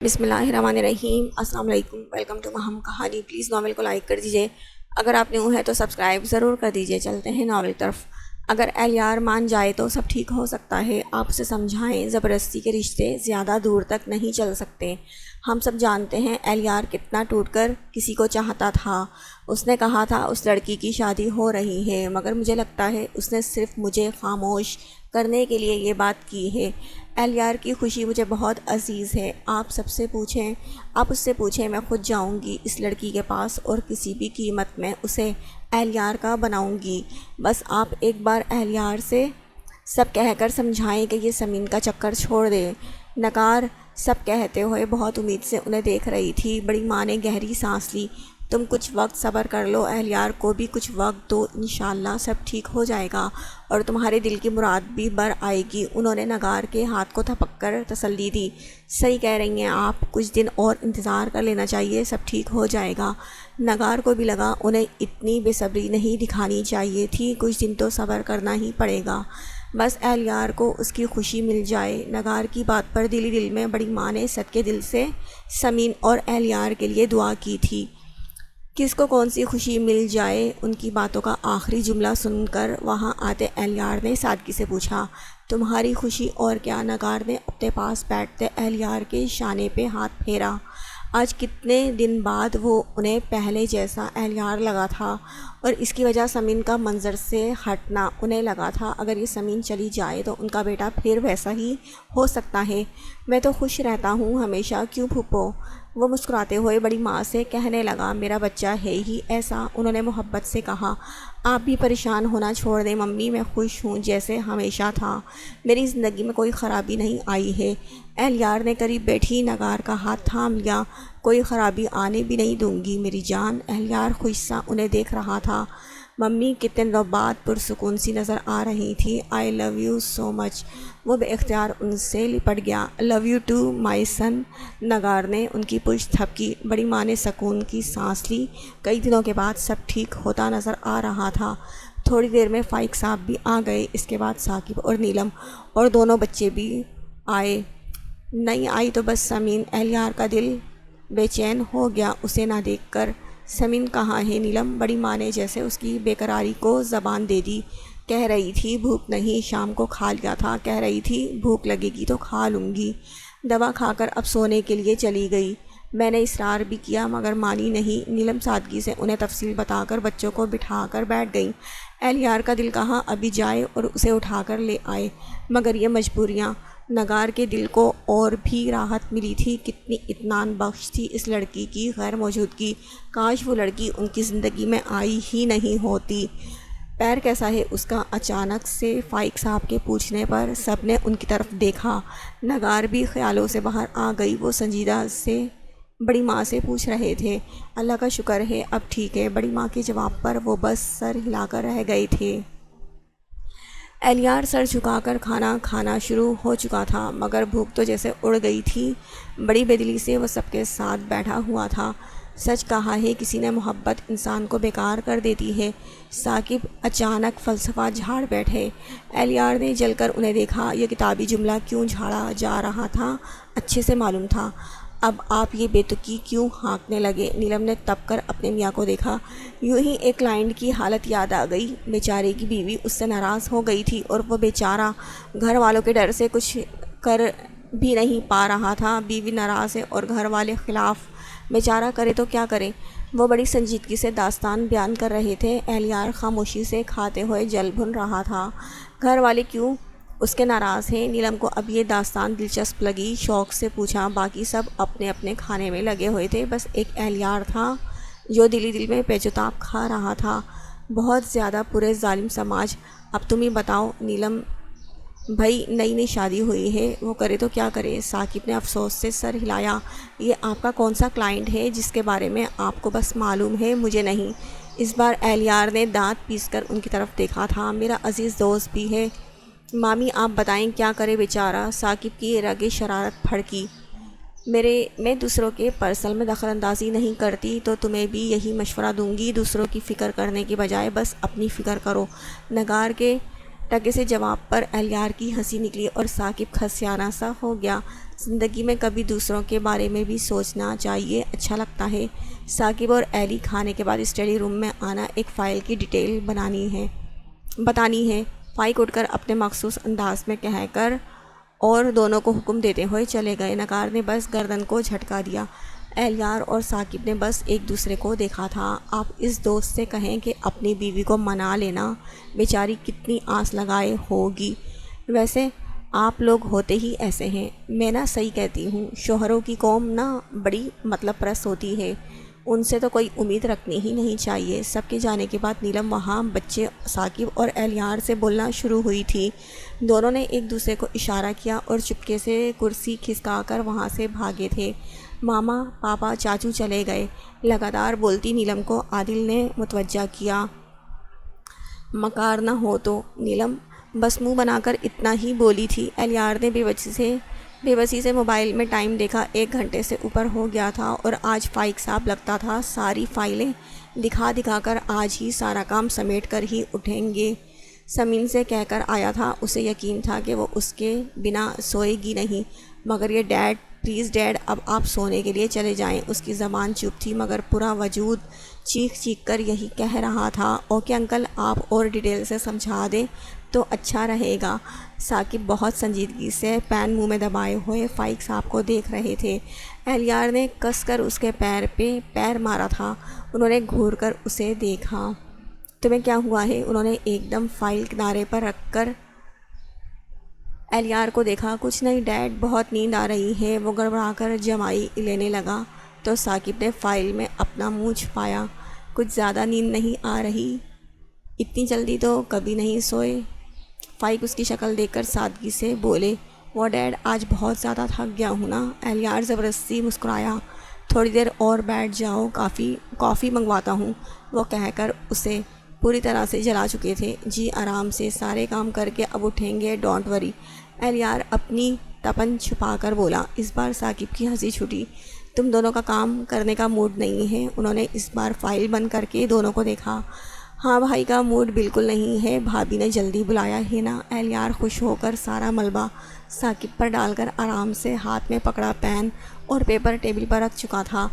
بسم اللہ الرحمن الرحیم۔ السلام علیکم، ویلکم ٹو مہم کہانی۔ پلیز ناول کو لائک کر دیجیے، اگر آپ نیو ہے تو سبسکرائب ضرور کر دیجیے۔ چلتے ہیں ناول طرف۔ اگر اہلیار مان جائے تو سب ٹھیک ہو سکتا ہے، آپ اسے سمجھائیں، زبردستی کے رشتے زیادہ دور تک نہیں چل سکتے۔ ہم سب جانتے ہیں اہلیار کتنا ٹوٹ کر کسی کو چاہتا تھا۔ اس نے کہا تھا اس لڑکی کی شادی ہو رہی ہے، مگر مجھے لگتا ہے اس نے صرف مجھے خاموش کرنے کے لیے یہ بات کی ہے۔ اہلیار کی خوشی مجھے بہت عزیز ہے۔ آپ اس سے پوچھیں، میں خود جاؤں گی اس لڑکی کے پاس اور کسی بھی قیمت میں اسے اہلیار کا بناؤں گی۔ بس آپ ایک بار اہلیار سے سب کہہ کر سمجھائیں کہ یہ سمین کا چکر چھوڑ دے۔ نگار سب کہتے ہوئے بہت امید سے انہیں دیکھ رہی تھی۔ بڑی ماں نے گہری سانس لی۔ تم کچھ وقت صبر کر لو، اہلیار کو بھی کچھ وقت دو، انشاءاللہ سب ٹھیک ہو جائے گا اور تمہارے دل کی مراد بھی بر آئے گی۔ انہوں نے نگار کے ہاتھ کو تھپک کر تسلی دی۔ صحیح کہہ رہی ہیں آپ، کچھ دن اور انتظار کر لینا چاہیے، سب ٹھیک ہو جائے گا۔ نگار کو بھی لگا انہیں اتنی بے صبری نہیں دکھانی چاہیے تھی، کچھ دن تو صبر کرنا ہی پڑے گا، بس اہلیار کو اس کی خوشی مل جائے۔ نگار کی بات پر دل میں بڑی ماں نے صدقے دل سے سمین اور اہلیار کے لیے دعا کی تھی۔ کس کو کون سی خوشی مل جائے؟ ان کی باتوں کا آخری جملہ سن کر وہاں آتے اہلیار نے سادگی سے پوچھا، تمہاری خوشی اور کیا؟ نگار نے اپنے پاس بیٹھتے اہلیار کے شانے پہ ہاتھ پھیرا۔ آج کتنے دن بعد وہ انہیں پہلے جیسا اہلیار لگا تھا، اور اس کی وجہ سمین کا منظر سے ہٹنا۔ انہیں لگا تھا اگر یہ سمین چلی جائے تو ان کا بیٹا پھر ویسا ہی ہو سکتا ہے۔ میں تو خوش رہتا ہوں ہمیشہ، کیوں پھوپھو؟ وہ مسکراتے ہوئے بڑی ماں سے کہنے لگا، میرا بچہ ہے ہی ایسا۔ انہوں نے محبت سے کہا، آپ بھی پریشان ہونا چھوڑ دیں ممی، میں خوش ہوں جیسے ہمیشہ تھا، میری زندگی میں کوئی خرابی نہیں آئی ہے۔ اہلیار نے قریب بیٹھی نگار کا ہاتھ تھام لیا، کوئی خرابی آنے بھی نہیں دوں گی میری جان۔ اہلیار خوش سا انہیں دیکھ رہا تھا۔ ممی کتنے دنوں بعد پرسکون سی نظر آ رہی تھی۔ آئی لو یو سو مچ۔ وہ بے اختیار ان سے لپٹ گیا۔ لو یو ٹو مائی سن۔ نگار نے ان کی پشت تھپکی۔ بڑی ماں نے سکون کی سانس لی۔ کئی دنوں کے بعد سب ٹھیک ہوتا نظر آ رہا تھا۔ تھوڑی دیر میں فائق صاحب بھی آ گئے، اس کے بعد ثاقب اور نیلم اور دونوں بچے بھی آئے۔ نہیں آئی تو بس سمین۔ اہلیار کا دل بے چین ہو گیا اسے نہ دیکھ کر۔ سمین کہاں ہے؟ نیلم بڑی ماں نے جیسے اس کی بے قراری کو زبان دے دی۔ کہہ رہی تھی بھوک نہیں، شام کو کھا لیا تھا، کہہ رہی تھی بھوک لگے گی تو کھا لوں گی۔ دوا کھا کر اب سونے کے لیے چلی گئی۔ میں نے اصرار بھی کیا مگر مانی نہیں۔ نیلم سادگی سے انہیں تفصیل بتا کر بچوں کو بٹھا کر بیٹھ گئی۔ اہلیار کا دل کہا ابھی جائے اور اسے اٹھا کر لے آئے، مگر یہ مجبوریاں۔ نگار کے دل کو اور بھی راحت ملی تھی۔ کتنی اطمینان بخش تھی اس لڑکی کی غیر موجودگی۔ کاش وہ لڑکی ان کی زندگی میں آئی ہی نہیں ہوتی۔ پیر کیسا ہے اس کا؟ اچانک سے فائق صاحب کے پوچھنے پر سب نے ان کی طرف دیکھا۔ نگار بھی خیالوں سے باہر آ گئی۔ وہ سنجیدہ سے بڑی ماں سے پوچھ رہے تھے۔ اللہ کا شکر ہے اب ٹھیک ہے۔ بڑی ماں کے جواب پر وہ بس سر ہلا کر رہ گئے تھے۔ اہلیار سر جھکا کر کھانا کھانا شروع ہو چکا تھا، مگر بھوک تو جیسے اڑ گئی تھی۔ بڑی بے دلی سے وہ سب کے ساتھ بیٹھا ہوا تھا۔ سچ کہا ہے کسی نے، محبت انسان کو بیکار کر دیتی ہے۔ ثاقب اچانک فلسفہ جھاڑ بیٹھے۔ اہلیار نے جل کر انہیں دیکھا۔ یہ کتابی جملہ کیوں جھاڑا جا رہا تھا اچھے سے معلوم تھا۔ اب آپ یہ بے تکی کیوں ہانکنے لگے؟ نیلم نے تپ کر اپنے میاں کو دیکھا۔ یوں ہی ایک کلائنٹ کی حالت یاد آ گئی۔ بیچارے کی بیوی اس سے ناراض ہو گئی تھی اور وہ بیچارہ گھر والوں کے ڈر سے کچھ کر بھی نہیں پا رہا تھا۔ بیوی ناراض ہے اور گھر والے خلاف، بیچارہ کرے تو کیا کرے؟ وہ بڑی سنجیدگی سے داستان بیان کر رہے تھے۔ اہلیار خاموشی سے کھاتے ہوئے جل بھن رہا تھا۔ گھر والے کیوں اس کے ناراض ہیں؟ نیلم کو اب یہ داستان دلچسپ لگی، شوق سے پوچھا۔ باقی سب اپنے اپنے کھانے میں لگے ہوئے تھے، بس ایک اہلیار تھا جو دل میں پیچ و تاب کھا رہا تھا۔ بہت زیادہ پورے ظالم سماج۔ اب تم ہی بتاؤ نیلم بھائی، نئی شادی ہوئی ہے، وہ کرے تو کیا کرے؟ ثاقب نے افسوس سے سر ہلایا۔ یہ آپ کا کون سا کلائنٹ ہے جس کے بارے میں آپ کو بس معلوم ہے، مجھے نہیں؟ اس بار اہلیار نے دانت پیس کر ان کی طرف دیکھا تھا۔ میرا عزیز دوست بھی ہے۔ مامی آپ بتائیں کیا کرے بیچارہ؟ ثاقب کی رگِ شرارت بھڑکی۔ میں دوسروں کے پرسنل میں دخل اندازی نہیں کرتی، تو تمہیں بھی یہی مشورہ دوں گی، دوسروں کی فکر کرنے کی بجائے بس اپنی فکر کرو۔ نگار کے ٹکے سے جواب پر اہلیار کی ہنسی نکلی اور ثاقب کھسیانہ سا ہو گیا۔ زندگی میں کبھی دوسروں کے بارے میں بھی سوچنا چاہیے، اچھا لگتا ہے۔ ثاقب اور ایلی کھانے کے بعد اسٹڈی روم میں آنا، ایک فائل کی ڈیٹیل بتانی ہے۔ فائق اٹھ کر اپنے مخصوص انداز میں کہہ کر اور دونوں کو حکم دیتے ہوئے چلے گئے۔ نگار نے بس گردن کو جھٹکا دیا۔ اہلیار اور ثاقب نے بس ایک دوسرے کو دیکھا تھا۔ آپ اس دوست سے کہیں کہ اپنی بیوی کو منا لینا، بیچاری کتنی آس لگائے ہوگی۔ ویسے آپ لوگ ہوتے ہی ایسے ہیں، میں نا صحیح کہتی ہوں، شوہروں کی قوم نا بڑی مطلب پرست ہوتی ہے، ان سے تو کوئی امید رکھنی ہی نہیں چاہیے۔ سب کے جانے کے بعد نیلم وہاں بچے ثاقب اور اہلیار سے بولنا شروع ہوئی تھی۔ دونوں نے ایک دوسرے کو اشارہ کیا اور چپکے سے کرسی کھسکا کر وہاں سے بھاگے تھے۔ ماما، پاپا، چاچو چلے گئے، لگاتار بولتی نیلم کو عادل نے متوجہ کیا۔ مکار نہ ہو تو نیلم بس منہ بنا کر اتنا ہی بولی تھی۔ اہلیار نے بے بسی سے موبائل میں ٹائم دیکھا، 1 گھنٹے سے اوپر ہو گیا تھا اور آج فائق صاحب لگتا تھا ساری فائلیں دکھا کر آج ہی سارا کام سمیٹ کر ہی اٹھیں گے۔ سمین سے کہہ کر آیا تھا، اسے یقین تھا کہ وہ اس کے بنا سوئے گی نہیں، مگر یہ ڈیڈ پلیز ڈیڈ اب آپ سونے کے لیے چلے جائیں۔ اس کی زبان چپ تھی مگر پورا وجود چیخ کر یہی کہہ رہا تھا، اوکے انکل، آپ اور ڈیٹیل سے سمجھا دیں تو اچھا رہے گا۔ ثاقب بہت سنجیدگی سے پین منہ میں دبائے ہوئے فائق صاحب کو دیکھ رہے تھے۔ اہلیار نے کس کر اس کے پیر پہ پیر مارا تھا۔ انہوں نے گھور کر اسے دیکھا۔ تمہیں کیا ہوا ہے؟ انہوں نے ایک دم فائل کنارے پر رکھ کر اہلیار کو دیکھا۔ کچھ نہیں ڈیڈ، بہت نیند آ رہی ہے، وہ گڑبڑا کر جمائی لینے لگا تو ثاقب نے فائل میں اپنا منہ چھپایا۔ کچھ زیادہ نیند نہیں آ رہی؟ اتنی جلدی تو کبھی نہیں سوئے۔ فائق اس کی شکل دیکھ کر سادگی سے بولے، وہ ڈیڈ آج بہت زیادہ تھک گیا ہوں نا۔ اہلیار زبردستی مسکرایا۔ تھوڑی دیر اور بیٹھ جاؤ، کافی منگواتا ہوں، وہ کہہ کر اسے پوری طرح سے جلا چکے تھے۔ جی آرام سے، سارے کام کر کے اب اٹھیں گے، ڈونٹ وری، اہلیار اپنی تپن چھپا کر بولا۔ اس بار ثاقب کی ہنسی چھٹی۔ تم دونوں کا کام کرنے کا موڈ نہیں ہے؟ انہوں نے اس بار فائل بند کر کے دونوں کو دیکھا۔ ہاں بھائی کا موڈ بالکل نہیں ہے، بھابھی نے جلدی بلایا ہے نا۔ اہلیار خوش ہو کر سارا ملبہ ثاقب پر ڈال کر آرام سے ہاتھ میں پکڑا پین اور پیپر ٹیبل پر رکھ چکا تھا۔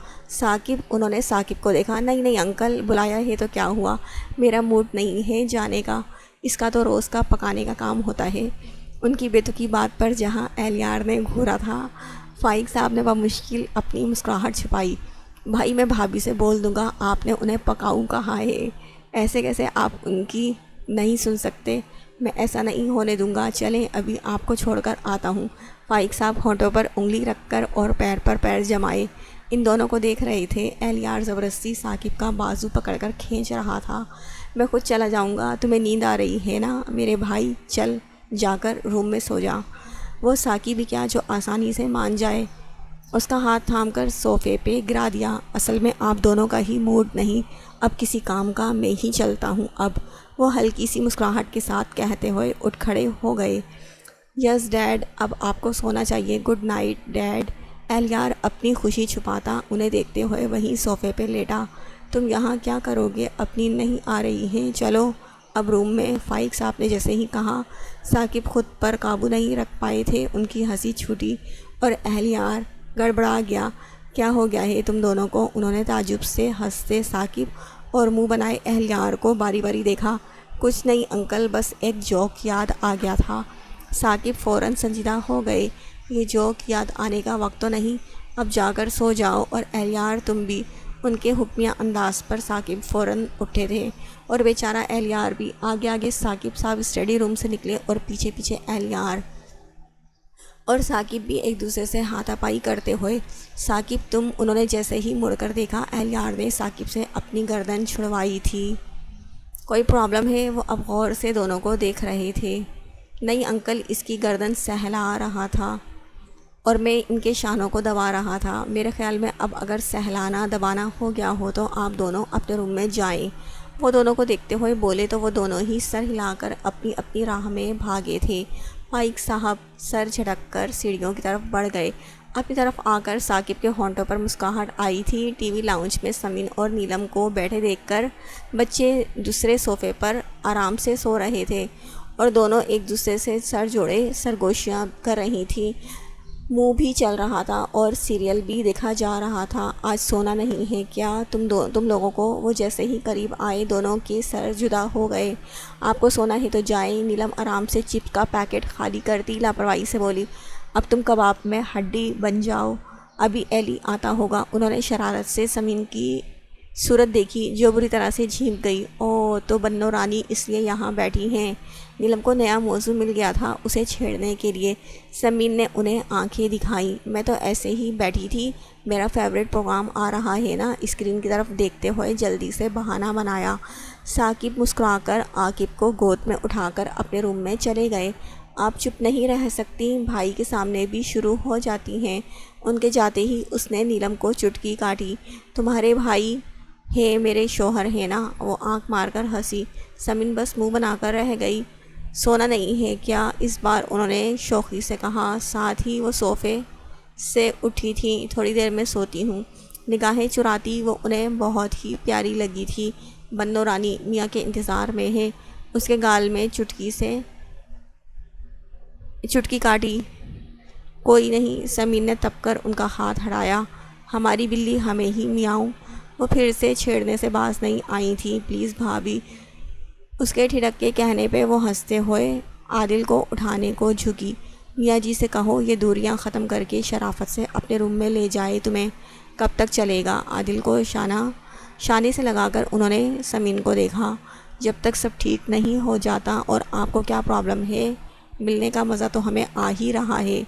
انہوں نے ثاقب کو دیکھا۔ نہیں انکل، بلایا ہے تو کیا ہوا، میرا موڈ نہیں ہے جانے کا، اس کا تو روز کا پکانے کا کام ہوتا ہے۔ ان کی بے تکی بات پر جہاں اہلیار نے گھورا تھا، فائق صاحب نے بمشکل اپنی مسکراہٹ چھپائی۔ بھائی میں بھابھی سے بول دوں گا، آپ نے انہیں پکاؤ کہا ہے، ایسے کیسے آپ ان کی نہیں سن سکتے؟ میں ایسا نہیں ہونے دوں گا، چلیں ابھی آپ کو چھوڑ کر آتا ہوں۔ فائق صاحب ہونٹوں پر انگلی رکھ کر اور پیر پر پیر جمائے ان دونوں کو دیکھ رہے تھے۔ اہلیار زبردستی ثاقب کا بازو پکڑ کر کھینچ رہا تھا۔ میں خود چلا جاؤں گا، تمہیں نیند آ رہی ہے نا میرے بھائی، چل جا کر روم میں سو جا۔ وہ ثاقب بھی کیا جو آسانی سے مان جائے، اس کا ہاتھ تھام کر صوفے پہ گرا دیا۔ اصل میں آپ دونوں کا ہی موڈ نہیں، اب کسی کام کا میں ہی چلتا ہوں اب، وہ ہلکی سی مسکراہٹ کے ساتھ کہتے ہوئے اٹھ کھڑے ہو گئے۔ یس ڈیڈ، اب آپ کو سونا چاہیے، گڈ نائٹ ڈیڈ۔ اہلیار اپنی خوشی چھپاتا انہیں دیکھتے ہوئے وہیں صوفے پہ لیٹا۔ تم یہاں کیا کرو گے، اب نیند نہیں آ رہی ہے، چلو اب روم میں۔ فائق صاحب نے جیسے ہی کہا، ثاقب خود پر قابو نہیں رکھ پائے تھے، ان کی ہنسی چھوٹی اور اہلیار گڑبڑا گیا۔ کیا ہو گیا ہے تم دونوں کو؟ انہوں نے تعجب سے ہنستے ثاقب اور منہ بنائے اہلیار کو باری باری دیکھا۔ کچھ نہیں انکل، بس ایک جوک یاد آ گیا تھا۔ ثاقب فوراً سنجیدہ ہو گئے۔ یہ جوک یاد آنے کا وقت تو نہیں، اب جا کر سو جاؤ، اور اہلیار تم بھی۔ ان کے حکمیہ انداز پر ثاقب فوراً اٹھے تھے اور بیچارہ اہلیار بھی۔ آگے ثاقب صاحب اسٹڈی روم سے نکلے اور پیچھے اہلیار اور ثاقب بھی ایک دوسرے سے ہاتھا پائی کرتے ہوئے۔ ثاقب تم، انہوں نے جیسے ہی مڑ کر دیکھا، اہلیار نے ثاقب سے اپنی گردن چھڑوائی تھی۔ کوئی پرابلم ہے؟ وہ اب غور سے دونوں کو دیکھ رہے تھے۔ نہیں انکل، اس کی گردن سہلا رہا تھا اور میں ان کے شانوں کو دبا رہا تھا، میرے خیال میں اب اگر سہلانا دبانا ہو گیا ہو تو آپ دونوں اپنے روم میں جائیں۔ وہ دونوں کو دیکھتے ہوئے بولے تو وہ دونوں ہی سر ہلا کر اپنی راہ میں بھاگے تھے۔ فائق صاحب سر جھٹک کر سیڑھیوں کی طرف بڑھ گئے۔ اپنی طرف آ کر ثاقب کے ہونٹوں پر مسکراہٹ آئی تھی۔ ٹی وی لاؤنج میں سمین اور نیلم کو بیٹھے دیکھ کر بچے دوسرے صوفے پر آرام سے سو رہے تھے اور دونوں ایک دوسرے سے سر جوڑے سرگوشیاں کر رہی تھیں۔ منہ بھی چل رہا تھا اور سیریل بھی دیکھا جا رہا تھا۔ آج سونا نہیں ہے کیا تم لوگوں کو؟ وہ جیسے ہی قریب آئے دونوں کے سر جدا ہو گئے۔ آپ کو سونا ہے تو جائیں۔ نیلم آرام سے چپس کا پیکٹ خالی کرتی لاپرواہی سے بولی، اب تم کباب میں ہڈی بن جاؤ، ابھی ایلی آتا ہوگا۔ انہوں نے شرارت سے سمین کی صورت دیکھی جو بری طرح سے جھینک گئی۔ او تو بنو رانی اس لیے یہاں بیٹھی ہیں۔ نیلم کو نیا موضوع مل گیا تھا اسے چھیڑنے کے لیے۔ سمین نے انہیں آنکھیں دکھائیں۔ میں تو ایسے ہی بیٹھی تھی، میرا فیورٹ پروگرام آ رہا ہے نا، اسکرین کی طرف دیکھتے ہوئے جلدی سے بہانہ بنایا۔ ثاقب مسکرا کر عاقب کو گود میں اٹھا کر اپنے روم میں چلے گئے۔ آپ چپ نہیں رہ سکتی، بھائی کے سامنے بھی شروع ہو جاتی ہیں۔ ان کے جاتے ہی اس نے نیلم کو چٹکی کاٹی۔ تمہارے بھائی ہے میرے شوہر ہے نا؟ وہ آنکھ مار کر ہنسی۔ سمین بس منہ بنا کر رہ گئی۔ سونا نہیں ہے کیا؟ اس بار انہوں نے شوخی سے کہا، ساتھ ہی وہ صوفے سے اٹھی تھی۔ تھوڑی دیر میں سوتی ہوں۔ نگاہیں چراتی وہ انہیں بہت ہی پیاری لگی تھی۔ بنو رانی میاں کے انتظار میں ہے۔ اس کے گال میں چٹکی کاٹی۔ کوئی نہیں، سمین نے تپ کر ان کا ہاتھ ہٹایا۔ ہماری بلی ہمیں ہی میاؤں۔ وہ پھر سے چھیڑنے سے باز نہیں آئی تھی۔ پلیز بھابھی۔ اس کے ٹھڑک کے کہنے پہ وہ ہنستے ہوئے عادل کو اٹھانے کو جھکی۔ میاں جی سے کہو یہ دوریاں ختم کر کے شرافت سے اپنے روم میں لے جائے تمہیں۔ کب تک چلے گا؟ عادل کو شانے سے لگا کر انہوں نے سمین کو دیکھا۔ جب تک سب ٹھیک نہیں ہو جاتا۔ اور آپ کو کیا پرابلم ہے؟ ملنے کا مزہ تو ہمیں آ ہی رہا ہے۔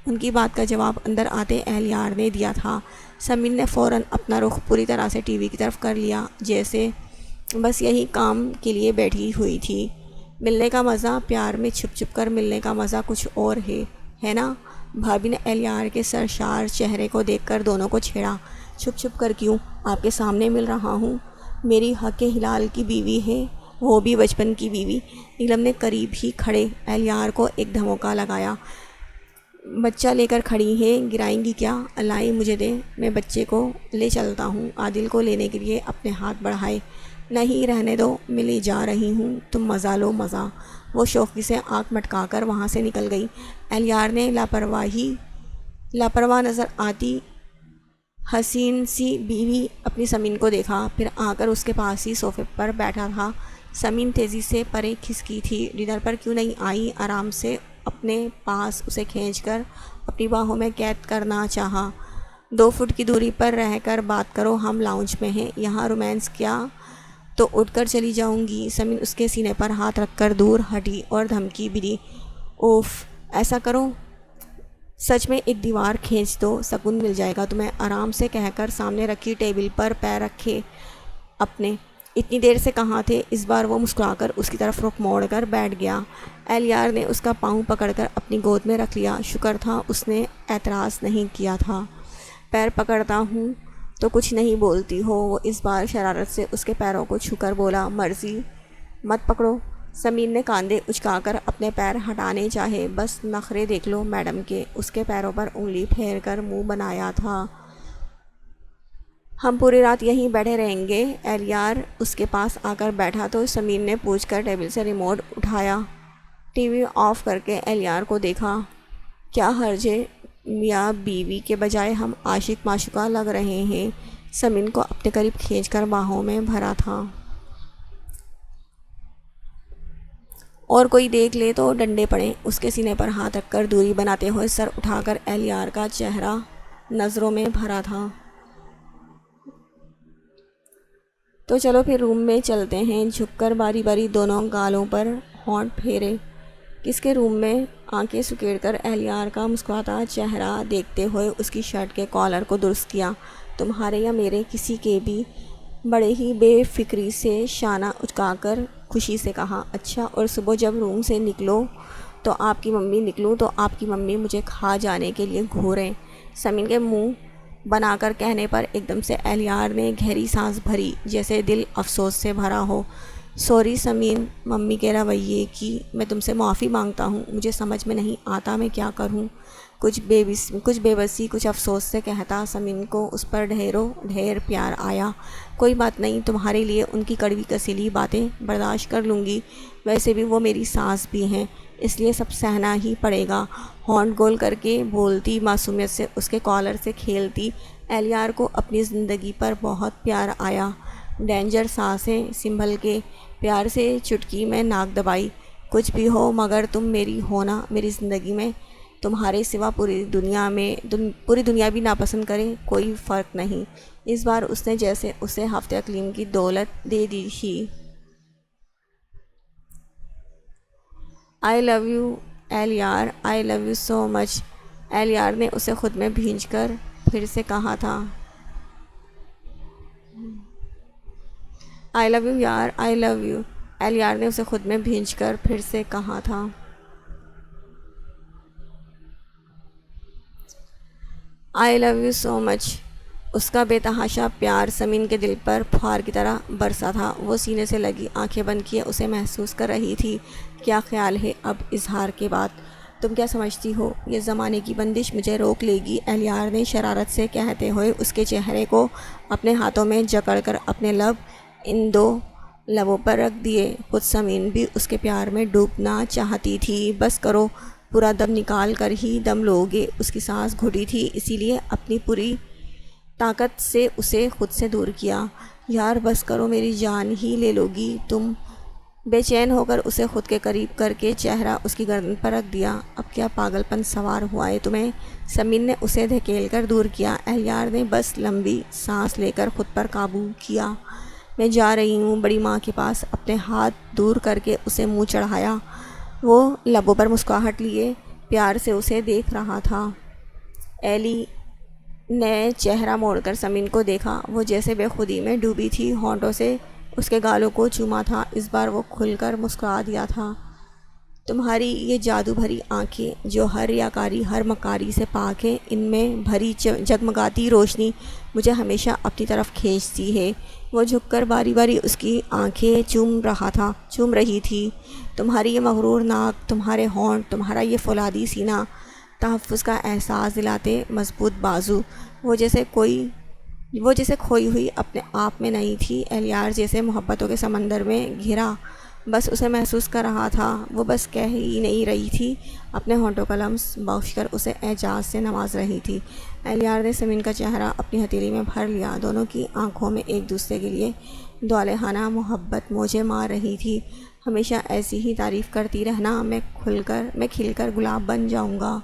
ان کی بات کا جواب اندر آتے اہلیار نے دیا تھا۔ سمین نے فوراً اپنا رخ پوری طرح سے ٹی وی کی طرف کر لیا، جیسے بس یہی کام کے لیے بیٹھی ہوئی تھی۔ ملنے کا مزہ؟ پیار میں چھپ چھپ کر ملنے کا مزہ کچھ اور ہے نا؟ بھابھی نے اہلیار کے سرشار چہرے کو دیکھ کر دونوں کو چھیڑا۔ چھپ چھپ کر کیوں؟ آپ کے سامنے مل رہا ہوں۔ میری حق ہلال کی بیوی ہے، وہ بھی بچپن کی بیوی۔ نیلم نے قریب ہی کھڑے اہلیار کو ایک دھموکا لگایا۔ بچہ لے کر کھڑی ہے، گرائیں گی کیا؟ اللہ ہی مجھے دے، میں بچے کو لے چلتا ہوں۔ عادل کو لینے کے لیے اپنے ہاتھ بڑھائے۔ نہیں رہنے دو، میں لے جا رہی ہوں، تم مزہ لو مزہ۔ وہ شوخی سے آنکھ مٹکا کر وہاں سے نکل گئی۔ اہلیار نے لاپرواہ نظر آتی حسین سی بیوی اپنی سمین کو دیکھا، پھر آ کر اس کے پاس ہی صوفے پر بیٹھا تھا۔ سمین تیزی سے پرے کھسکی تھی۔ ڈنر پر کیوں نہیں آئی؟ آرام سے اپنے پاس اسے کھینچ کر اپنی باہوں میں قید کرنا چاہا۔ 2 فٹ کی دوری پر رہ کر بات کرو، ہم لاؤنج میں ہیں، یہاں رومانس کیا؟ تو اٹھ کر چلی جاؤں گی۔ سمین اس کے سینے پر ہاتھ رکھ کر دور ہٹی اور دھمکی بھی دی۔ اوف، ایسا کرو، سچ میں ایک دیوار کھینچ دو، سکون مل جائے گا تمہیں، آرام سے کہہ کر سامنے رکھی ٹیبل پر پیر رکھے اپنے۔ اتنی دیر سے کہاں تھے؟ اس بار وہ مسکرا کر اس کی طرف رخ موڑ کر بیٹھ گیا۔ اہلیار نے اس کا پاؤں پکڑ کر اپنی گود میں رکھ لیا۔ شکر تھا اس نے اعتراض نہیں کیا تھا۔ پیر پکڑتا ہوں تو کچھ نہیں بولتی ہو؟ وہ اس بار شرارت سے اس کے پیروں کو چھو کر بولا۔ مرضی، مت پکڑو۔ سمین نے کاندھے اچکا کر اپنے پیر ہٹانے چاہے۔ بس نخرے دیکھ لو میڈم کے۔ اس کے پیروں پر انگلی پھیر کر منہ بنایا تھا۔ ہم پوری رات یہیں بیٹھے رہیں گے۔ اہلیار اس کے پاس آ کر بیٹھا تو سمین نے پوچھ کر ٹیبل سے ریموٹ اٹھایا، ٹی وی آف کر کے اہلیار کو دیکھا۔ کیا حرج ہے؟ میاں بیوی کے بجائے ہم عاشق معشوقہ لگ رہے ہیں۔ سمین کو اپنے قریب کھینچ کر باہوں میں بھرا تھا۔ اور کوئی دیکھ لے تو ڈنڈے پڑیں۔ اس کے سینے پر ہاتھ رکھ کر دوری بناتے ہوئے سر اٹھا کر اہلیار کا چہرہ نظروں میں بھرا تھا۔ تو چلو پھر روم میں چلتے ہیں۔ جھک کر باری باری دونوں گالوں پر ہونٹ پھیرے۔ کس کے روم میں؟ آنکھیں سکیڑ کر اہلیار کا مسکراتا چہرہ دیکھتے ہوئے اس کی شرٹ کے کالر کو درست کیا۔ تمہارے یا میرے؟ کسی کے بھی۔ بڑے ہی بے فکری سے شانہ اچکا کر خوشی سے کہا۔ اچھا، اور صبح جب روم سے نکلوں تو آپ کی ممی مجھے کھا جانے کے لیے گھوریں۔ سمین کے منہ بنا کر کہنے پر ایک دم سے اہلیار نے گہری سانس بھری، جیسے دل افسوس سے بھرا ہو۔ سوری سمین، ممی کے رویے کی میں تم سے معافی مانگتا ہوں۔ مجھے سمجھ میں نہیں آتا میں کیا کروں۔ کچھ بے بسی کچھ افسوس سے کہتا۔ سمین کو اس پر ڈھیر پیار آیا۔ کوئی بات نہیں، تمہارے لیے ان کی کڑوی کسیلی باتیں برداشت کر لوں گی، ویسے بھی وہ میری ساس بھی ہیں۔ اس لیے سب سہنا ہی پڑے گا۔ ہونٹ گول کر کے بولتی معصومیت سے اس کے کالر سے کھیلتی ایلیار کو اپنی زندگی پر بہت پیار آیا۔ ڈینجر سانسیں سنبھل کے پیار سے چٹکی میں ناک دبائی۔ کچھ بھی ہو مگر تم میری ہونا میری زندگی میں، تمہارے سوا پوری دنیا بھی ناپسند کرے کوئی فرق نہیں۔ اس بار اس نے جیسے اسے ہفتے اقلیم کی دولت دے دی تھی۔ آئی love you ایلیار، I love you so مچ، ایلیار نے اسے خود میں بھینج کر پھر سے کہا تھا۔ آئی لو یو یار، آئی لو یو، ایلیار نے اسے خود میں بھینج کر پھر سے کہا تھا۔ آئی لو یو سو مچ۔ اس کا بے تحاشا پیار سمین کے دل پر پھوار کی طرح برسا تھا۔ وہ سینے سے لگی آنکھیں بند کیے اسے محسوس کر رہی تھی۔ کیا خیال ہے اب اظہار کے بعد؟ تم کیا سمجھتی ہو یہ زمانے کی بندش مجھے روک لے گی؟ ایلیار نے شرارت سے کہتے ہوئے اس کے چہرے کو اپنے ہاتھوں میں جکڑ کر اپنے لب ان دو لبوں پر رکھ دیے۔ خود سمین بھی اس کے پیار میں ڈوبنا چاہتی تھی۔ بس کرو، پورا دم نکال کر ہی دم لوگے۔ اس کی سانس گھٹی تھی، اسی لیے اپنی پوری طاقت سے اسے خود سے دور کیا۔ یار بس کرو، میری جان ہی لے لوگی تم؟ بے چین ہو کر اسے خود کے قریب کر کے چہرہ اس کی گردن پر رکھ دیا۔ اب کیا پاگل پن سوار ہوا ہے تمہیں؟ سمین نے اسے دھکیل کر دور کیا۔ ایلیار نے بس لمبی سانس لے کر خود پر قابو کیا۔ میں جا رہی ہوں بڑی ماں کے پاس۔ اپنے ہاتھ دور کر کے اسے منہ چڑھایا۔ وہ لبوں پر مسکراہٹ لیے پیار سے اسے دیکھ رہا تھا۔ ایلی نے چہرہ موڑ کر سمین کو دیکھا۔ وہ جیسے بے خودی میں ڈوبی تھی، ہونٹوں سے اس کے گالوں کو چوما تھا۔ اس بار وہ کھل کر مسکرا دیا تھا۔ تمہاری یہ جادو بھری آنکھیں جو ہر ریاکاری ہر مکاری سے پاک ہیں، ان میں بھری جگمگاتی روشنی مجھے ہمیشہ اپنی طرف کھینچتی ہے۔ وہ جھک کر باری باری اس کی آنکھیں چوم رہی تھی۔ تمہاری یہ مغرور ناک، تمہارے ہونٹ، تمہارا یہ فولادی سینہ، تحفظ کا احساس دلاتے مضبوط بازو، وہ جیسے کھوئی ہوئی اپنے آپ میں نہیں تھی۔ ایلیار جیسے محبتوں کے سمندر میں گھرا بس اسے محسوس کر رہا تھا۔ وہ بس کہہ ہی نہیں رہی تھی، اپنے ہونٹوں کا لمس بخش کر اسے اعجاز سے نواز رہی تھی۔ ایلیار نے سمین کا چہرہ اپنی ہتھیلی میں بھر لیا۔ دونوں کی آنکھوں میں ایک دوسرے کے لیے دولہانہ محبت موجیں مار رہی تھی۔ ہمیشہ ایسی ہی تعریف کرتی رہنا، میں کھل کر گلاب بن جاؤں گا۔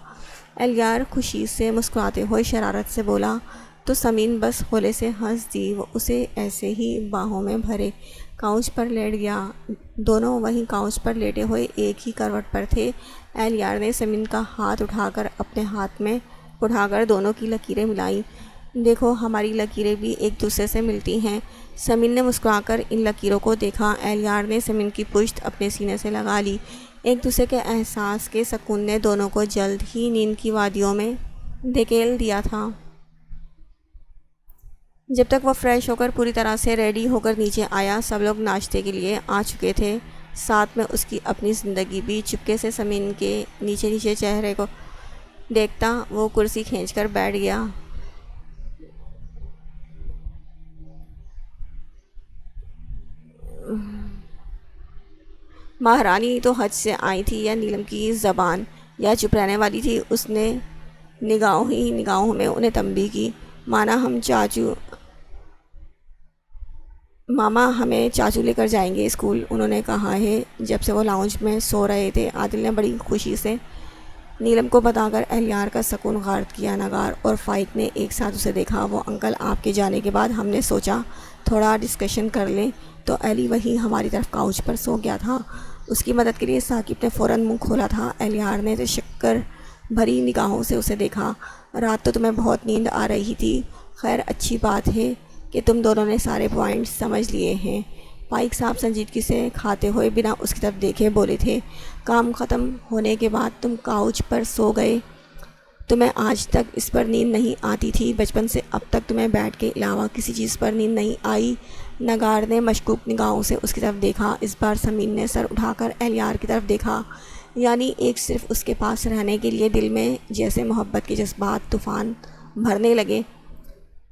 ایلیار خوشی سے مسکراتے ہوئے شرارت سے بولا تو سمین بس ہولے سے ہنس دی۔ وہ اسے ایسے ہی باہوں میں بھرے کاؤچ پر لیٹ گیا۔ دونوں وہیں کاؤچ پر لیٹے ہوئے ایک ہی کروٹ پر تھے۔ ایلیار نے سمین کا ہاتھ اٹھا کر اپنے ہاتھ میں اٹھا کر دونوں کی لکیریں ملائیں۔ دیکھو ہماری لکیریں بھی ایک دوسرے سے ملتی ہیں۔ سمین نے مسکرا کر ان لکیروں کو دیکھا۔ ایلیار نے سمین کی پشت اپنے سینے سے لگا لی۔ ایک دوسرے کے احساس کے سکون نے دونوں کو جلد ہی نیند کی وادیوں میں دھکیل دیا تھا۔ جب تک وہ فریش ہو کر پوری طرح سے ریڈی ہو کر نیچے آیا، سب لوگ ناشتے کے لیے آ چکے تھے، ساتھ میں اس کی اپنی زندگی بھی۔ چپکے سے سمین کے نیچے چہرے کو دیکھتا وہ کرسی کھینچ کر بیٹھ گیا۔ مہارانی تو حج سے آئی تھی یا نیلم کی زبان یا چپ رہنے والی تھی؟ اس نے نگاہوں میں انہیں تنبیہ کی۔ ماما ہمیں چاچو لے کر جائیں گے اسکول، انہوں نے کہا ہے۔ جب سے وہ لاؤنج میں سو رہے تھے، عادل نے بڑی خوشی سے نیلم کو بتا کر ایلیار کا سکون غارت کیا۔ نگار اور فائق نے ایک ساتھ اسے دیکھا۔ وہ انکل آپ کے جانے کے بعد ہم نے سوچا تھوڑا ڈسکشن کر لیں، تو ایلی وہی ہماری طرف کاؤچ پر سو گیا تھا۔ اس کی مدد کے لیے ثاقب نے فوراً منہ کھولا تھا۔ ایلیار نے شکر بھری نگاہوں سے اسے دیکھا۔ رات تو تمہیں بہت نیند آ رہی تھی، خیر اچھی بات ہے کہ تم دونوں نے سارے پوائنٹس سمجھ لیے ہیں۔ فائق صاحب سنجیدگی سے کھاتے ہوئے بنا اس کی طرف دیکھے بولے تھے، کام ختم ہونے کے بعد تم کاؤچ پر سو گئے، تمہیں آج تک اس پر نیند نہیں آتی تھی؟ بچپن سے اب تک تمہیں بیٹ کے علاوہ کسی چیز پر نیند نہیں آئی؟ نگار نے مشکوک نگاہوں سے اس کی طرف دیکھا۔ اس بار سمین نے سر اٹھا کر ایلیار کی طرف دیکھا، یعنی ایک صرف اس کے پاس رہنے کے لیے دل میں جیسے محبت کے جذبات طوفان بھرنے لگے۔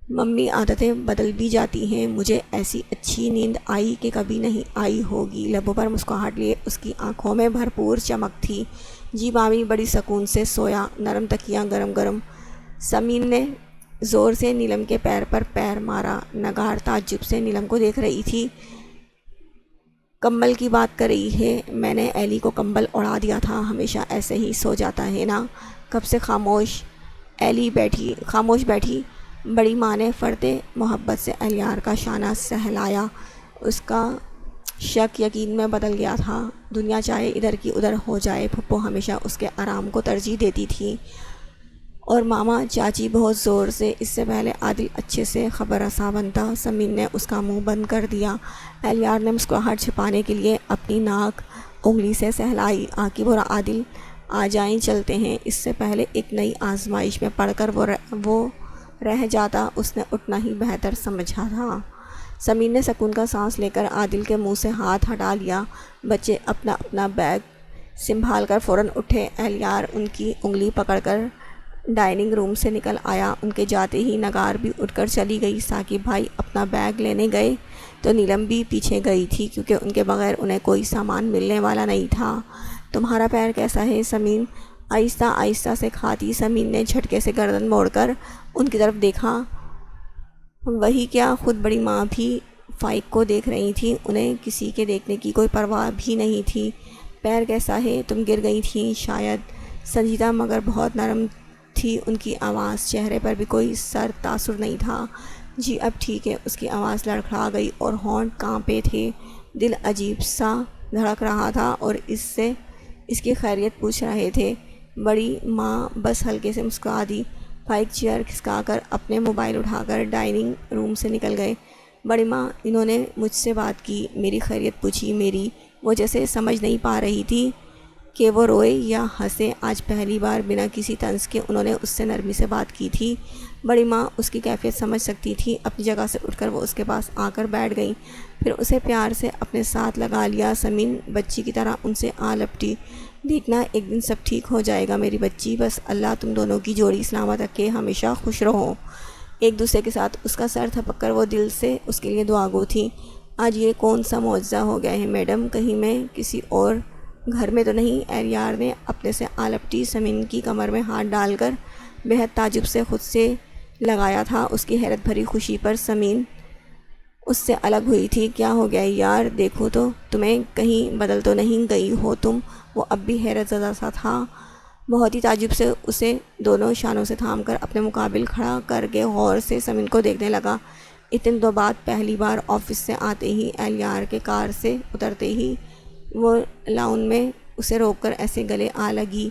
ممی عادتیں بدل بھی جاتی ہیں، مجھے ایسی اچھی نیند آئی کہ کبھی نہیں آئی ہوگی۔ لبوں پر مسکراہٹ لیے اس کی آنکھوں میں بھرپور چمک تھی۔ جی مامی بڑی سکون سے سویا، نرم تکیہ گرم گرم۔ سمین نے زور سے نیلم کے پیر پر پیر مارا۔ نگار تعجب سے نیلم کو دیکھ رہی تھی۔ کمبل کی بات کر رہی ہے؟ میں نے ایلی کو کمبل اڑا دیا تھا، ہمیشہ ایسے ہی سو جاتا ہے نا۔ کب سے خاموش بیٹھی بڑی ماں نے فرد محبت سے الیار کا شانہ سہلایا۔ اس کا شک یقین میں بدل گیا تھا۔ دنیا چاہے ادھر کی ادھر ہو جائے، پھپھو ہمیشہ اس کے آرام کو ترجیح دیتی تھی، اور ماما چاچی بہت زور سے۔ اس سے پہلے عادل اچھے سے خبر رساں بنتا، سمین نے اس کا منہ بند کر دیا۔ الیار نے مسکراہٹ چھپانے کے لیے اپنی ناک انگلی سے سہلائی۔ عاقب اور عادل آ جائیں، چلتے ہیں۔ اس سے پہلے ایک نئی آزمائش میں پڑھ کر وہ رہ جاتا، اس نے اٹھنا ہی بہتر سمجھا تھا۔ سمین نے سکون کا سانس لے کر عادل کے منہ سے ہاتھ ہٹا لیا۔ بچے اپنا اپنا بیگ سنبھال کر فوراً اٹھے۔ الیار ان کی انگلی پکڑ کر ڈائننگ روم سے نکل آیا۔ ان کے جاتے ہی نگار بھی اٹھ کر چلی گئی۔ ثاقب بھائی اپنا بیگ لینے گئے تو نیلم بھی پیچھے گئی تھی، کیونکہ ان کے بغیر انہیں کوئی سامان ملنے والا نہیں تھا۔ تمہارا پیر کیسا ہے سمین؟ آہستہ آہستہ سے کھاتی سمین نے جھٹکے سے گردن موڑ کر ان کی طرف دیکھا۔ وہی کیا، خود بڑی ماں بھی فائق کو دیکھ رہی تھی، انہیں کسی کے دیکھنے کی کوئی پرواہ بھی نہیں تھی۔ پیر کیسا ہے؟ تم گر گئی تھیں شاید۔ سنجیدہ مگر بہت نرم تھی ان کی آواز، چہرے پر بھی کوئی سرد تاثر نہیں تھا۔ جی اب ٹھیک ہے۔ اس کی آواز لڑکھڑا گئی اور ہونٹ کانپے تھے۔ دل عجیب سا دھڑک رہا تھا اور اس کی خیریت پوچھ رہے تھے۔ بڑی ماں بس ہلکے سے مسکرا دی۔ فائق چیئر کھسکا کر اپنے موبائل اٹھا کر ڈائننگ روم سے نکل گئے۔ بڑی ماں، انہوں نے مجھ سے بات کی، میری خیریت پوچھی، میری۔ وہ جیسے سمجھ نہیں پا رہی تھی کہ وہ روئے یا ہنسے۔ آج پہلی بار بنا کسی طنز کے انہوں نے اس سے نرمی سے بات کی تھی۔ بڑی ماں اس کی کیفیت سمجھ سکتی تھی۔ اپنی جگہ سے اٹھ کر وہ اس کے پاس آ کر بیٹھ گئیں، پھر اسے پیار سے اپنے ساتھ لگا لیا۔ سمین بچی کی طرح ان سے آ لپٹی۔ دیکھنا ایک دن سب ٹھیک ہو جائے گا میری بچی، بس اللہ تم دونوں کی جوڑی سلامت رکھے، ہمیشہ خوش رہو۔ ایک دوسرے کے ساتھ اس کا سر تھپک کر وہ دل سے اس کے لیے دعا گو تھی۔ آج یہ کون سا معجزہ ہو گیا ہے میڈم؟ کہیں میں کسی اور گھر میں تو نہیں؟ الیار نے اپنے سے آ لپٹی سمین کی کمر میں ہاتھ ڈال کر بہت تعجب سے خود سے لگایا تھا۔ اس کی حیرت بھری خوشی پر سمین اس سے الگ ہوئی تھی۔ کیا ہو گیا یار؟ دیکھو تو تمہیں کہیں بدل تو نہیں گئی ہو تم؟ وہ اب بھی حیرت زدہ سا تھا۔ بہت ہی تعجب سے اسے دونوں شانوں سے تھام کر اپنے مقابل کھڑا کر کے غور سے سمین کو دیکھنے لگا۔ اتنے دنوں بعد پہلی بار آفس سے آتے ہی الیار کے کار سے اترتے ہی وہ لاؤن میں اسے روک کر ایسے گلے آ لگی،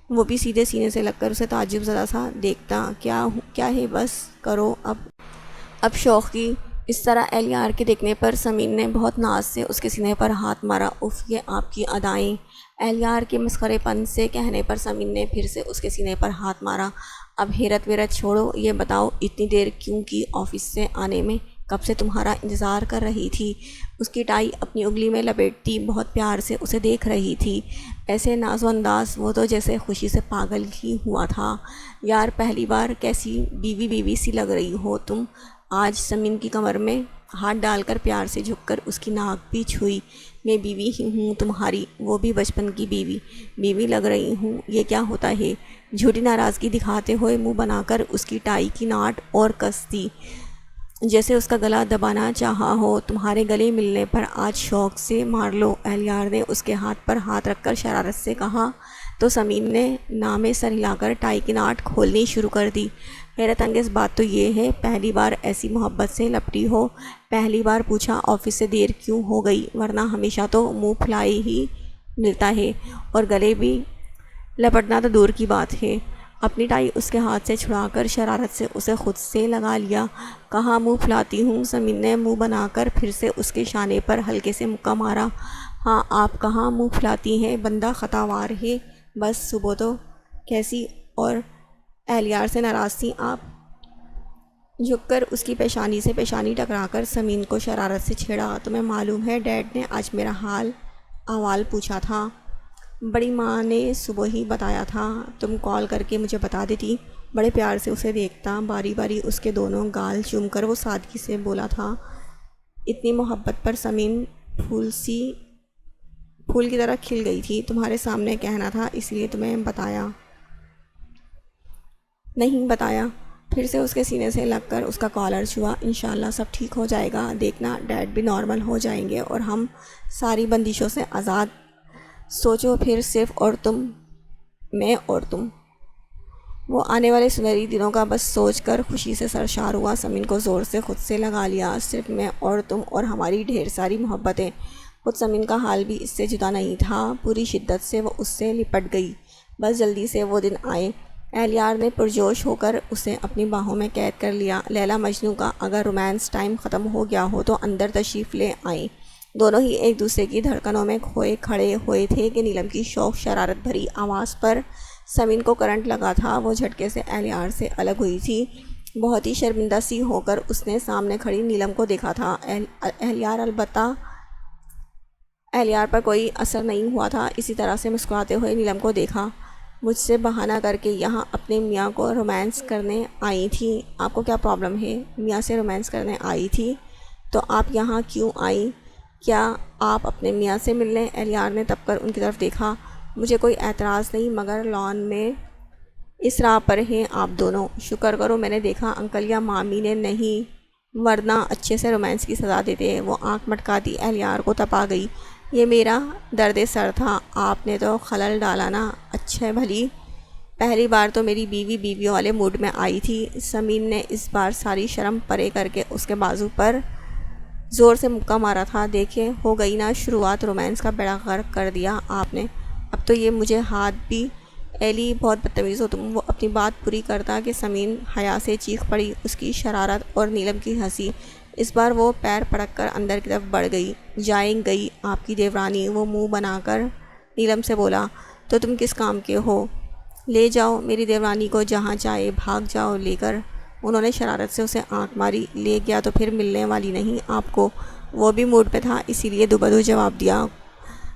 وہ بھی سیدھے سینے سے لگ کر اسے تعجب زدہ سا دیکھتا۔ کیا ہے بس کرو اب شوق کی۔ اس طرح الیار کے دیکھنے پر سمین نے بہت ناز سے اس کے سینے پر ہاتھ مارا۔ اف، یہ آپ کی ادائیں۔ الیار کے مسخرے پن سے کہنے پر سمین نے پھر سے اس کے سینے پر ہاتھ مارا۔ اب حیرت ویرت چھوڑو، یہ بتاؤ اتنی دیر کیوں کی آفس سے آنے میں؟ کب سے تمہارا انتظار کر رہی تھی۔ اس کی ٹائی اپنی انگلی میں لپیٹتی بہت پیار سے اسے دیکھ رہی تھی، ایسے ناز و انداز وہ تو جیسے خوشی سے پاگل ہی ہوا تھا۔ یار پہلی بار کیسی بیوی سی لگ رہی ہو تم۔ آج سمین کی کمر میں ہاتھ ڈال کر پیار سے جھک کر اس کی ناک بھی چھوئی۔ میں بیوی ہی ہوں تمہاری، وہ بھی بچپن کی بیوی لگ رہی ہوں، یہ کیا ہوتا ہے؟ جھوٹی ناراضگی دکھاتے ہوئے منہ بنا کر اس کی ٹائی کی ناٹ اور کس دی، جیسے اس کا گلا دبانا چاہا ہو۔ تمہارے گلے ملنے پر آج شوق سے مار لو، الیار نے اس کے ہاتھ پر ہاتھ رکھ کر شرارت سے کہا تو سمین نے نامے سر ہلا کر ٹائی کی ناٹ کھولنی شروع کر دی۔ حیرت انگیز بات تو یہ ہے پہلی بار ایسی محبت سے لپٹی ہو، پہلی بار پوچھا آفس سے دیر کیوں ہو گئی، ورنہ ہمیشہ تو منہ پھلائے ہی ملتا ہے، اور گلے بھی لپٹنا تو دور کی بات ہے۔ اپنی ٹائی اس کے ہاتھ سے چھڑا کر شرارت سے اسے خود سے لگا لیا۔ کہاں منہ پھلاتی ہوں؟ سمین نے منہ بنا کر پھر سے اس کے شانے پر ہلکے سے مکہ مارا۔ ہاں آپ کہاں منہ پھلاتی ہیں، بندہ خطاوار ہے، بس صبح تو کیسی اور الیار سے ناراض تھیں آپ؟ جھک کر اس کی پیشانی سے پیشانی ٹکرا کر سمین کو شرارت سے چھیڑا۔ تمہیں معلوم ہے ڈیڈ نے آج میرا حال احوال پوچھا تھا، بڑی ماں نے صبح ہی بتایا تھا، تم کال کر کے مجھے بتا دیتی۔ بڑے پیار سے اسے دیکھتا، باری باری اس کے دونوں گال چوم کر وہ سادگی سے بولا تھا، اتنی محبت پر سمین پھول کی طرح کھل گئی تھی۔ تمہارے سامنے کہنا تھا اس لیے تمہیں نہیں بتایا۔ پھر سے اس کے سینے سے لگ کر اس کا کالر چھوا۔ انشاءاللہ سب ٹھیک ہو جائے گا، دیکھنا ڈیڈ بھی نارمل ہو جائیں گے اور ہم ساری بندشوں سے آزاد۔ سوچو پھر صرف اور تم، میں اور تم۔ وہ آنے والے سنہری دنوں کا بس سوچ کر خوشی سے سرشار ہوا۔ سمین کو زور سے خود سے لگا لیا، صرف میں اور تم اور ہماری ڈھیر ساری محبتیں۔ خود سمین کا حال بھی اس سے جدا نہیں تھا، پوری شدت سے وہ اس سے لپٹ گئی۔ بس جلدی سے وہ دن آئے۔ اہلیار نے پرجوش ہو کر اسے اپنی باہوں میں قید کر لیا۔ لیلا مجنوں کا اگر رومانس ٹائم ختم ہو گیا ہو تو اندر تشریف لے آئیں۔ دونوں ہی ایک دوسرے کی دھڑکنوں میں کھوئے کھڑے ہوئے تھے کہ نیلم کی شوق شرارت بھری آواز پر سمین کو کرنٹ لگا تھا۔ وہ جھٹکے سے اہلیار سے الگ ہوئی تھی۔ بہت ہی شرمندہ سی ہو کر اس نے سامنے کھڑی نیلم کو دیکھا تھا۔ اہلیار پر کوئی اثر نہیں ہوا تھا۔ اسی طرح سے مسکراتے ہوئے نیلم کو دیکھا۔ مجھ سے بہانہ کر کے یہاں اپنے میاں کو رومانس کرنے آئی تھی؟ آپ کو کیا پرابلم ہے؟ میاں سے رومانس کرنے آئی تھی تو آپ یہاں کیوں آئیں؟ کیا آپ اپنے میاں سے ملنے؟ اہلیار نے تب کر ان کی طرف دیکھا۔ مجھے کوئی اعتراض نہیں، مگر لان میں اس راہ پر ہیں آپ دونوں۔ شکر کرو میں نے دیکھا انکل یا مامی نے نہیں، ورنہ اچھے سے رومانس کی سزا دیتے۔ وہ آنکھ مٹکاتی اہلیار کو تپا گئی۔ یہ میرا درد سر تھا، آپ نے تو خلل ڈالا نا۔ اچھا بھلی پہلی بار تو میری بیویوں والے موڈ میں آئی تھی۔ سمین نے اس بار ساری شرم پرے کر کے اس کے بازو پر زور سے مکہ مارا تھا۔ دیکھیں ہو گئی نا شروعات، رومانس کا بیڑا غرق کر دیا آپ نے۔ اب تو یہ مجھے ہاتھ بھی۔ ایلی بہت بدتمیز ہو تم۔ وہ اپنی بات پوری کرتا کہ سمین حیا سے چیخ پڑی۔ اس کی شرارت اور نیلم کی ہنسی، اس بار وہ پیر پڑک کر اندر کی طرف بڑھ گئی۔ جائیں گئی آپ کی دیورانی؟ وہ منہ بنا کر نیلم سے بولا۔ تو تم کس کام کے ہو؟ لے جاؤ میری دیورانی کو جہاں چاہے، بھاگ جاؤ لے کر۔ انہوں نے شرارت سے اسے آنکھ ماری۔ لے گیا تو پھر ملنے والی نہیں آپ کو؟ وہ بھی موڈ پہ تھا اسی لیے دوبدو جواب دیا۔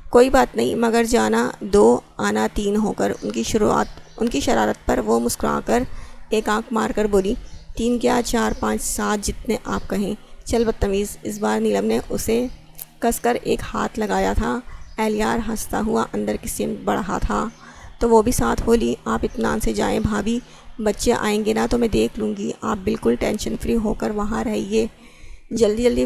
کوئی بات نہیں، مگر جانا 2 آنا 3 ہو کر۔ ان کی شرارت پر وہ مسکرا کر ایک آنکھ مار کر بولی، 3 کیا 4 5 7 جتنے آپ کہیں۔ چل بدتمیز۔ اس بار نیلم نے اسے کس کر ایک ہاتھ لگایا تھا۔ اہلیار ہنستا ہوا اندر کی سمت بڑھا تھا تو وہ بھی ساتھ بولی، آپ اطمینان سے جائیں بھابھی، بچے آئیں گے نا تو میں دیکھ لوں گی، آپ بالکل ٹینشن فری ہو کر وہاں رہیے۔ جلدی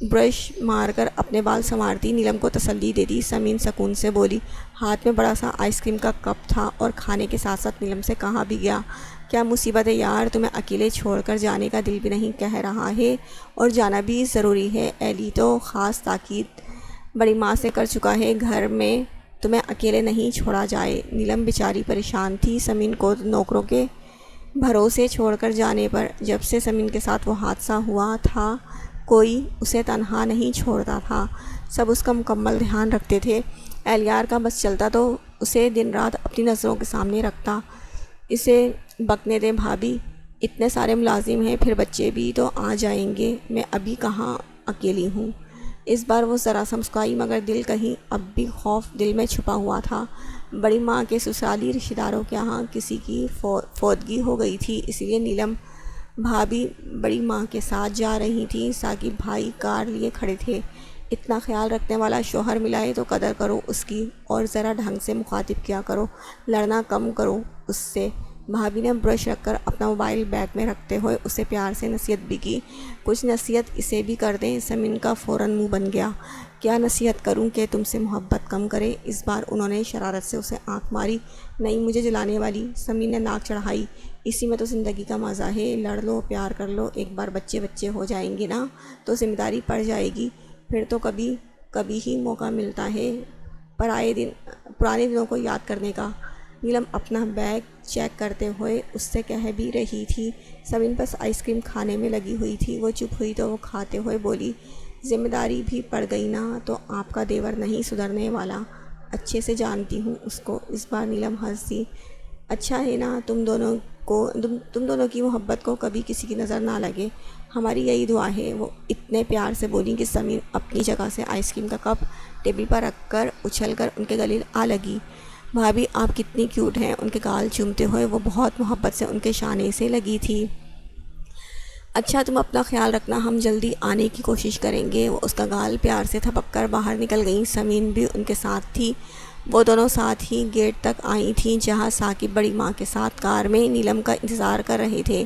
برش مار کر اپنے بال سنوارتی نیلم کو تسلی دیتی سمین سکون سے بولی۔ ہاتھ میں بڑا سا آئس کریم کا کپ تھا اور کھانے کے ساتھ ساتھ نیلم سے کہا بھی گیا، کیا مصیبت ہے یار، تمہیں اکیلے چھوڑ کر جانے کا دل بھی نہیں کہہ رہا ہے اور جانا بھی ضروری ہے۔ ایلی تو خاص تاکید بڑی ماں سے کر چکا ہے، گھر میں تمہیں اکیلے نہیں چھوڑا جائے۔ نیلم بیچاری پریشان تھی سمین کو نوکروں کے بھروسے چھوڑ کر جانے پر۔ جب سے سمین کے ساتھ وہ حادثہ ہوا تھا کوئی اسے تنہا نہیں چھوڑتا تھا، سب اس کا مکمل دھیان رکھتے تھے۔ اہلیار کا بس چلتا تو اسے دن رات اپنی نظروں کے سامنے رکھتا۔ اسے بکنے دے بھابھی، اتنے سارے ملازم ہیں، پھر بچے بھی تو آ جائیں گے، میں ابھی کہاں اکیلی ہوں۔ اس بار وہ ذرا سا مسکرائی مگر دل کہیں اب بھی خوف دل میں چھپا ہوا تھا۔ بڑی ماں کے سسرالی رشتہ داروں کے یہاں کسی کی فوتگی ہو گئی تھی، اس لیے نیلم بھابھی بڑی ماں کے ساتھ جا رہی تھی۔ ثاقب بھائی کار لیے کھڑے تھے۔ اتنا خیال رکھنے والا شوہر ملا ہے تو قدر کرو اس کی اور ذرا ڈھنگ سے مخاطب کیا کرو، لڑنا کم کرو اس سے۔ بھابھی نے برش رکھ کر اپنا موبائل بیگ میں رکھتے ہوئے اسے پیار سے نصیحت بھی کی۔ کچھ نصیحت اسے بھی کر دیں۔ سمین کا فوراً منہ بن گیا، کیا نصیحت کروں کہ تم سے محبت کم کرے؟ اس بار انہوں نے شرارت سے اسے آنکھ ماری۔ نہیں مجھے جلانے والی، سمین نے ناک چڑھائی، اسی میں تو زندگی کا مزہ ہے، لڑ لو پیار کر لو، ایک بار بچے ہو جائیں گے نا تو ذمہ داری پڑ جائے گی، پھر تو کبھی ہی موقع ملتا ہے پرانے دنوں کو یاد کرنے کا۔ نیلم اپنا بیگ چیک کرتے ہوئے اس سے کہہ بھی رہی تھی، سمین بس آئس کریم کھانے میں لگی ہوئی تھی۔ وہ چپ ہوئی تو وہ کھاتے ہوئے بولی، ذمہ داری بھی پڑ گئی نا تو آپ کا دیور نہیں سدھرنے والا، اچھے سے جانتی ہوں اس کو۔ اس بار نیلم ہنسی، اچھا ہے نا تم دونوں تم دونوں کی محبت کو کبھی کسی کی نظر نہ لگے، ہماری یہی دعا ہے۔ وہ اتنے پیار سے بولی کہ سمین اپنی جگہ سے آئس کریم کا کپ ٹیبل پر رکھ کر اچھل کر ان کے گلے آ لگی۔ بھابھی آپ کتنی کیوٹ ہیں، ان کے گال چومتے ہوئے وہ بہت محبت سے ان کے شانے سے لگی تھی۔ اچھا تم اپنا خیال رکھنا، ہم جلدی آنے کی کوشش کریں گے۔ وہ اس کا گال پیار سے تھپک کر باہر نکل گئیں۔ سمین بھی ان کے ساتھ تھی۔ وہ دونوں ساتھ ہی گیٹ تک آئی تھیں جہاں ثاقب بڑی ماں کے ساتھ کار میں نیلم کا انتظار کر رہے تھے۔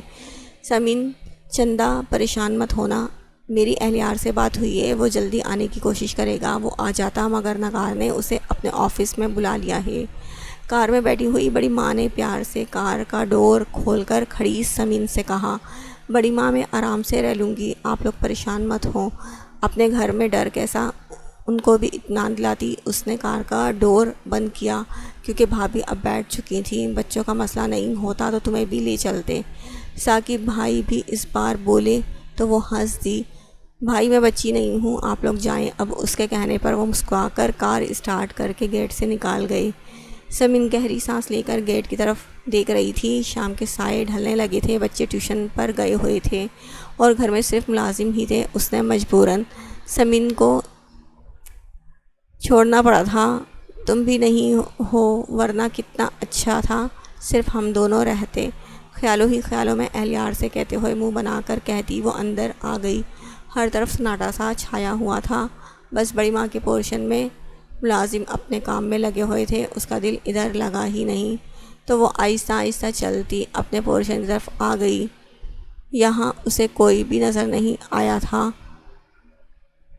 سمین چندہ پریشان مت ہونا، میری اہلیار سے بات ہوئی ہے، وہ جلدی آنے کی کوشش کرے گا، وہ آ جاتا مگر نگار نے اسے اپنے آفس میں بلا لیا ہے۔ کار میں بیٹھی ہوئی بڑی ماں نے پیار سے کار کا ڈور کھول کر کھڑی سمین سے کہا، بڑی ماں میں آرام سے رہ لوں گی، آپ لوگ پریشان مت ہوں۔ اپنے گھر میں ڈر کیسا ان کو بھی اطمینان دلاتی اس نے کار کا ڈور بند کیا، کیونکہ بھابھی اب بیٹھ چکی تھیں۔ بچوں کا مسئلہ نہیں ہوتا تو تمہیں بھی لے چلتے۔ ثاقب بھائی بھی اس بار بولے تو وہ ہنس دی، بھائی میں بچی نہیں ہوں، آپ لوگ جائیں اب۔ اس کے کہنے پر وہ مسکرا کر کار اسٹارٹ کر کے گیٹ سے نکال گئے۔ سمین گہری سانس لے کر گیٹ کی طرف دیکھ رہی تھی۔ شام کے سائے ڈھلنے لگے تھے، بچے ٹیوشن پر گئے ہوئے تھے اور گھر میں صرف ملازم ہی تھے۔ اس نے مجبوراً سمین کو چھوڑنا پڑا تھا۔ تم بھی نہیں ہو ورنہ کتنا اچھا تھا صرف ہم دونوں رہتے، خیالوں ہی خیالوں میں اہلیار سے کہتے ہوئے منہ بنا کر کہتی وہ اندر آ گئی۔ ہر طرف سناٹا سا چھایا ہوا تھا، بس بڑی ماں کے پورشن میں ملازم اپنے کام میں لگے ہوئے تھے، اس کا دل ادھر لگا ہی نہیں، تو وہ آہستہ آہستہ چلتی اپنے پورشن کی طرف آ گئی۔ یہاں اسے کوئی بھی نظر نہیں آیا تھا،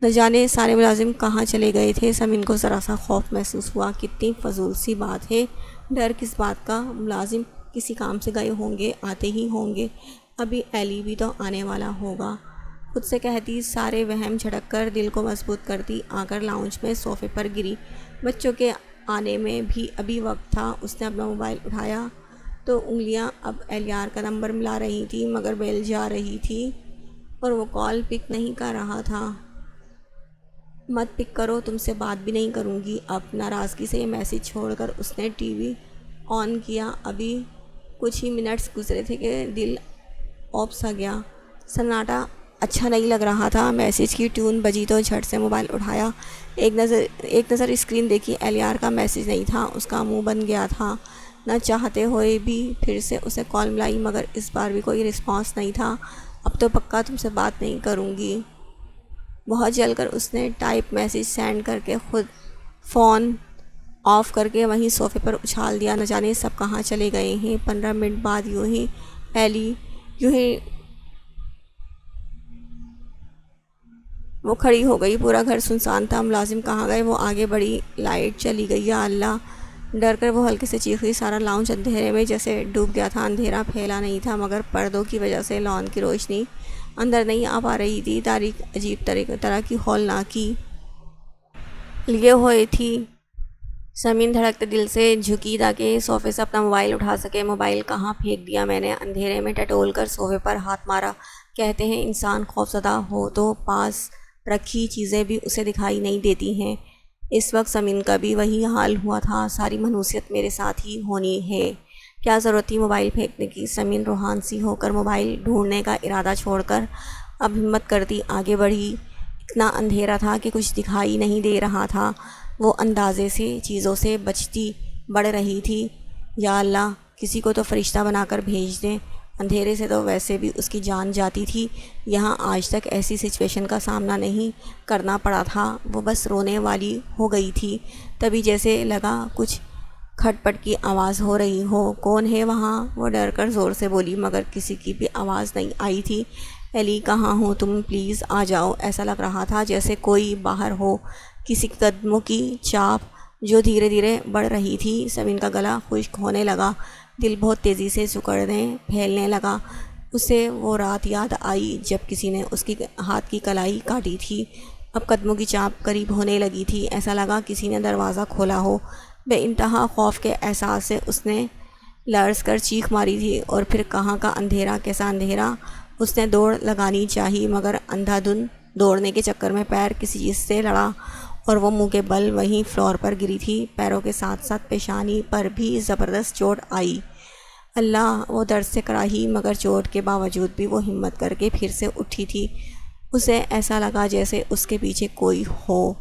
نہ جانے سارے ملازم کہاں چلے گئے تھے۔ سمین کو ذرا سا خوف محسوس ہوا، کتنی فضول سی بات ہے، ڈر کس بات کا، ملازم کسی کام سے گئے ہوں گے، آتے ہی ہوں گے، ابھی ایلی بھی تو آنے والا ہوگا، خود سے کہتی۔ سارے وہم جھٹک کر دل کو مضبوط کرتی آ کر لاؤنج میں صوفے پر گری۔ بچوں کے آنے میں بھی ابھی وقت تھا۔ اس نے اپنا موبائل اٹھایا تو انگلیاں اب اہلیار کا نمبر ملا رہی تھی مگر بیل جا رہی تھی اور وہ کال پک نہیں کر رہا تھا۔ مت پک کرو، تم سے بات بھی نہیں کروں گی اب، ناراضگی سے یہ میسج چھوڑ کر اس نے ٹی وی آن کیا۔ ابھی کچھ ہی منٹس گزرے تھے کہ دل اوپ سا گیا، سناٹا اچھا نہیں لگ رہا تھا۔ میسج کی ٹیون بجی تو جھٹ سے موبائل اٹھایا، ایک نظر اسکرین دیکھی، اہلیار کا میسج نہیں تھا، اس کا منہ بن گیا تھا۔ نہ چاہتے ہوئے بھی پھر سے اسے کال ملائی مگر اس بار بھی کوئی رسپانس نہیں تھا۔ اب تو پکا تم سے بات نہیں کروں گی، بہت جل کر اس نے ٹائپ میسج سینڈ کر کے خود فون آف کر کے وہیں صوفے پر اچھال دیا۔ نہ جانے سب کہاں چلے گئے ہیں۔ 15 منٹ بعد یوں ہی وہ کھڑی ہو گئی، پورا گھر سنسان تھا، ملازم کہاں گئے، وہ آگے بڑھی، لائٹ چلی گئی، یا اللہ، ڈر کر وہ ہلکے سے چیخی۔ سارا لاؤنج اندھیرے میں جیسے ڈوب گیا تھا، اندھیرا پھیلا نہیں تھا مگر پردوں کی وجہ سے لان کی روشنی اندر نہیں آ پا رہی تھی، تاریخ عجیب طرح کی ہولناکی لیے ہوئے تھی۔ سمین دھڑکتے دل سے جھکی تاکہ صوفے سے اپنا موبائل اٹھا سکے۔ موبائل کہاں پھینک دیا میں نے، اندھیرے میں ٹٹول کر صوفے پر ہاتھ مارا۔ کہتے ہیں انسان خوفزدہ ہو تو پاس رکھی چیزیں بھی اسے دکھائی نہیں دیتی ہیں، اس وقت سمین کا بھی وہی حال ہوا تھا۔ ساری منحوسیت میرے ساتھ ہی ہونی ہے، کیا ضرورت تھی موبائل پھینکنے کی۔ سمین روحان سی ہو کر موبائل ڈھونڈنے کا ارادہ چھوڑ کر اب ہمت کرتی آگے بڑھی۔ اتنا اندھیرا تھا کہ کچھ دکھائی نہیں دے رہا تھا، وہ اندازے سے چیزوں سے بچتی بڑھ رہی تھی۔ یا اللہ، کسی کو تو فرشتہ بنا کر بھیج دیں، اندھیرے سے تو ویسے بھی اس کی جان جاتی تھی، یہاں آج تک ایسی سچویشن کا سامنا نہیں کرنا پڑا تھا۔ وہ بس رونے والی ہو گئی تھی، تبھی جیسے لگا کچھ کھٹ پٹ کی آواز ہو رہی ہو۔ کون ہے وہاں؟ وہ ڈر کر زور سے بولی مگر کسی کی بھی آواز نہیں آئی تھی۔ ایلی کہاں ہو تم، پلیز آ جاؤ۔ ایسا لگ رہا تھا جیسے کوئی باہر ہو، کسی قدموں کی چاپ جو دھیرے دھیرے بڑھ رہی تھی۔ سمین کا گلا خشک ہونے لگا، دل بہت تیزی سے سکڑنے پھیلنے لگا۔ اسے وہ رات یاد آئی جب کسی نے اس کی ہاتھ کی کلائی کاٹی تھی۔ اب قدموں کی چاپ قریب ہونے لگی تھی، ایسا لگا کسی نے دروازہ کھولا ہو۔ بے انتہا خوف کے احساس سے اس نے لرز کر چیخ ماری تھی، اور پھر کہاں کا اندھیرا، کیسا اندھیرا۔ اس نے دوڑ لگانی چاہی مگر اندھا دھند دوڑنے کے چکر میں پیر کسی چیز سے لڑا اور وہ منہ کے بل وہیں فلور پر گری تھی۔ پیروں کے ساتھ ساتھ پیشانی پر بھی زبردست چوٹ آئی۔ اللہ، وہ درد سے کراہی مگر چوٹ کے باوجود بھی وہ ہمت کر کے پھر سے اٹھی تھی۔ اسے ایسا لگا جیسے اس کے پیچھے کوئی ہو۔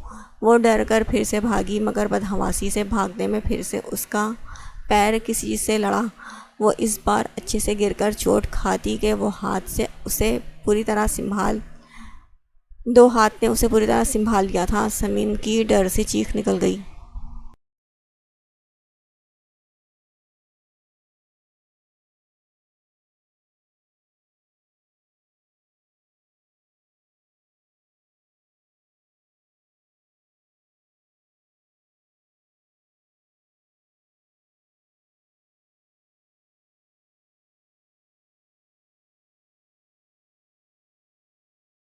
وہ ڈر کر پھر سے بھاگی مگر بدحواسی سے بھاگنے میں پھر سے اس کا پیر کسی چیز سے لڑا۔ وہ اس بار اچھے سے گر کر چوٹ کھاتی کہ دو ہاتھ نے اسے پوری طرح سنبھال لیا تھا۔ سمین کی ڈر سے چیخ نکل گئی۔